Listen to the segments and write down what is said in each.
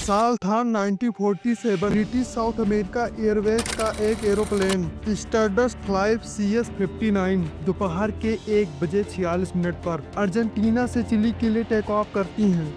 साल था 1947। British south America Airways का एक एरोप्लेन स्टारडस्ट फ्लाइट CS-59 दोपहर के 1 बजे 46 मिनट पर अर्जेंटीना से चिली के लिए टेक ऑफ करती हैं।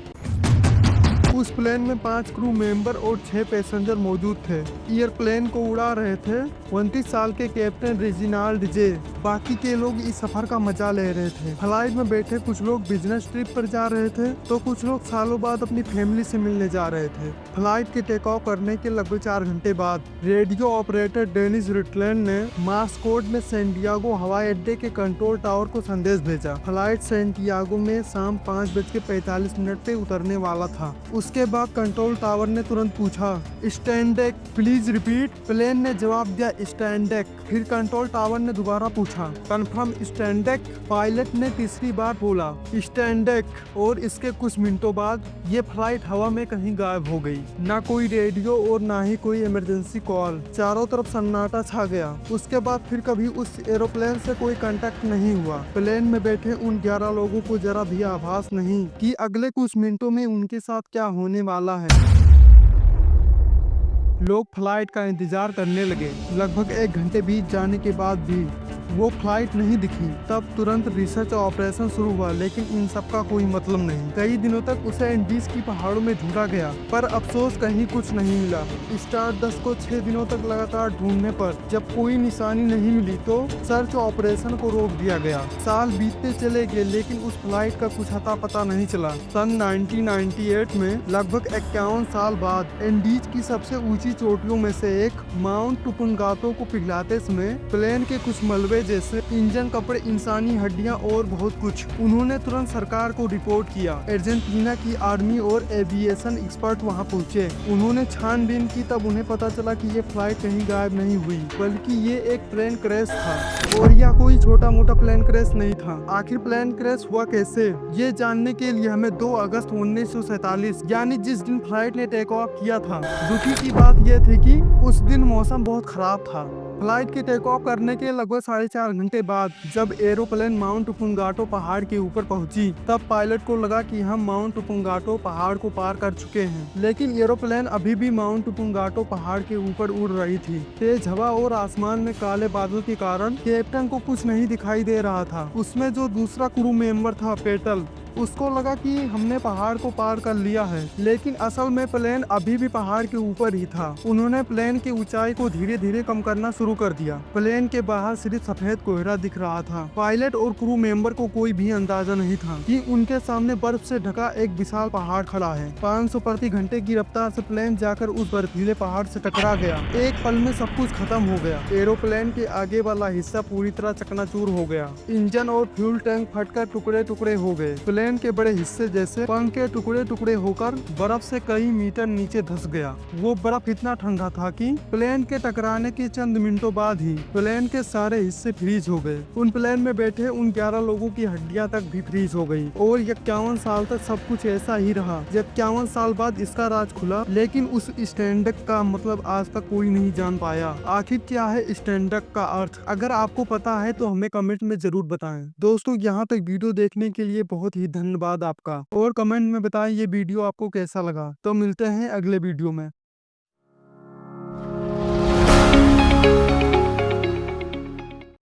उस प्लेन में 5 क्रू मेंबर और 6 पैसेंजर मौजूद थे। एयरप्लेन को उड़ा रहे थे 29 साल के कैप्टन रेजिनाल्ड जे। बाकी के लोग इस सफर का मजा ले रहे थे। फ्लाइट में बैठे कुछ लोग बिजनेस ट्रिप पर जा रहे थे तो कुछ लोग सालों बाद अपनी फैमिली से मिलने जा रहे थे। फ्लाइट के टेक ऑफ करने के लगभग 4 घंटे बाद रेडियो ऑपरेटर डेनिस रिटलैंड ने मास्कोट में सैंटियागो हवाई अड्डे के कंट्रोल टावर को संदेश भेजा। फ्लाइट सैंटियागो में शाम 5:45 पे उतरने वाला था। उसके बाद कंट्रोल टावर ने तुरंत पूछा, स्टैंडेक प्लीज रिपीट। प्लेन ने जवाब दिया, स्टैंडेक। फिर कंट्रोल टावर ने दोबारा पूछा, कंफर्म स्टैंडेक। पायलट ने तीसरी बार बोला, स्टैंडेक। और इसके कुछ मिनटों बाद ये फ्लाइट हवा में कहीं गायब हो गई। ना कोई रेडियो और ना ही कोई इमरजेंसी कॉल। चारों तरफ सन्नाटा छा गया। उसके बाद फिर कभी उस एरोप्लेन से कोई कांटेक्ट नहीं हुआ। प्लेन में बैठे उन 11 लोगों को जरा भी आभास नहीं कि अगले कुछ मिनटों में उनके साथ क्या होने वाला है। लोग फ्लाइट का इंतजार करने लगे। लगभग 1 घंटे बीत जाने के बाद भी वो फ्लाइट नहीं दिखी। तब तुरंत रिसर्च ऑपरेशन शुरू हुआ, लेकिन इन सब का कोई मतलब नहीं। कई दिनों तक उसे इंडीज की पहाड़ों में ढूंढा गया, पर अफसोस कहीं कुछ नहीं मिला। स्टारडस्ट को 6 दिनों तक लगातार ढूंढने पर जब कोई निशानी नहीं मिली तो सर्च ऑपरेशन को रोक दिया गया। साल बीतते चले गए, लेकिन उस फ्लाइट का कुछ अता पता नहीं चला। सन 1998 में लगभग 51 साल बाद इंडीज की सबसे ऊंची चोटियों में से एक माउंट टुपुंगातो को पिघलाते समय प्लेन के कुछ मलबे जैसे इंजन, कपड़े, इंसानी हड्डियां और बहुत कुछ। उन्होंने तुरंत सरकार को रिपोर्ट किया। अर्जेंटीना की आर्मी और एविएशन एक्सपर्ट वहां पहुंचे। उन्होंने छानबीन की, तब उन्हें पता चला कि ये फ्लाइट कहीं गायब नहीं हुई, बल्कि ये एक प्लेन क्रैश था। और यह कोई छोटा मोटा प्लेन क्रैश नहीं था। आखिर प्लेन क्रैश हुआ कैसे, ये जानने के लिए हमें 2 अगस्त 1947 यानी जिस दिन फ्लाइट ने टेक ऑफ किया था। दुखी की बात यह थी कि उस दिन मौसम बहुत खराब था। फ्लाइट के टेक ऑफ करने के लगभग 4.5 घंटे बाद जब एरोप्लेन माउंट टुपुंगाटो पहाड़ के ऊपर पहुंची, तब पायलट को लगा कि हम माउंट टुपुंगाटो पहाड़ को पार कर चुके हैं। लेकिन एरोप्लेन अभी भी माउंट टुपुंगाटो पहाड़ के ऊपर उड़ रही थी। तेज हवा और आसमान में काले बादल के कारण कैप्टन को कुछ नहीं दिखाई दे रहा था। उसमें जो दूसरा क्रू मेंबर था, पेटल, उसको लगा कि हमने पहाड़ को पार कर लिया है, लेकिन असल में प्लेन अभी भी पहाड़ के ऊपर ही था। उन्होंने प्लेन की ऊंचाई को धीरे धीरे कम करना शुरू कर दिया। प्लेन के बाहर सिर्फ सफेद कोहरा दिख रहा था। पायलट और क्रू मेंबर को कोई भी अंदाजा नहीं था कि उनके सामने बर्फ से ढका एक विशाल पहाड़ खड़ा है। 500 प्रति घंटे की रफ्तार से प्लेन जाकर उस बर्फीले पहाड़ से टकरा गया। एक पल में सब कुछ खत्म हो गया। एरोप्लेन के आगे वाला हिस्सा पूरी तरह चकनाचूर हो गया। इंजन और फ्यूल टैंक फटकर टुकड़े टुकड़े हो गए। प्लेन के बड़े हिस्से जैसे पंख के टुकड़े टुकड़े होकर बर्फ से कई मीटर नीचे धंस गया। वो बर्फ इतना ठंडा था कि प्लेन के टकराने के चंद मिनटों बाद ही प्लेन के सारे हिस्से फ्रीज हो गए। उन प्लेन में बैठे उन 11 लोगों की हड्डियां तक भी फ्रीज हो गई। और 51 साल तक सब कुछ ऐसा ही रहा। जब 51 साल बाद इसका राज खुला, लेकिन उस स्टैंडक का मतलब आज तक कोई नहीं जान पाया। आखिर क्या है स्टैंडक का अर्थ? अगर आपको पता है तो हमें कमेंट में जरूर बताएं। दोस्तों, यहाँ तक वीडियो देखने के लिए बहुत ही धन्यवाद आपका। और कमेंट में बताएं ये वीडियो आपको कैसा लगा। तो मिलते हैं अगले वीडियो में।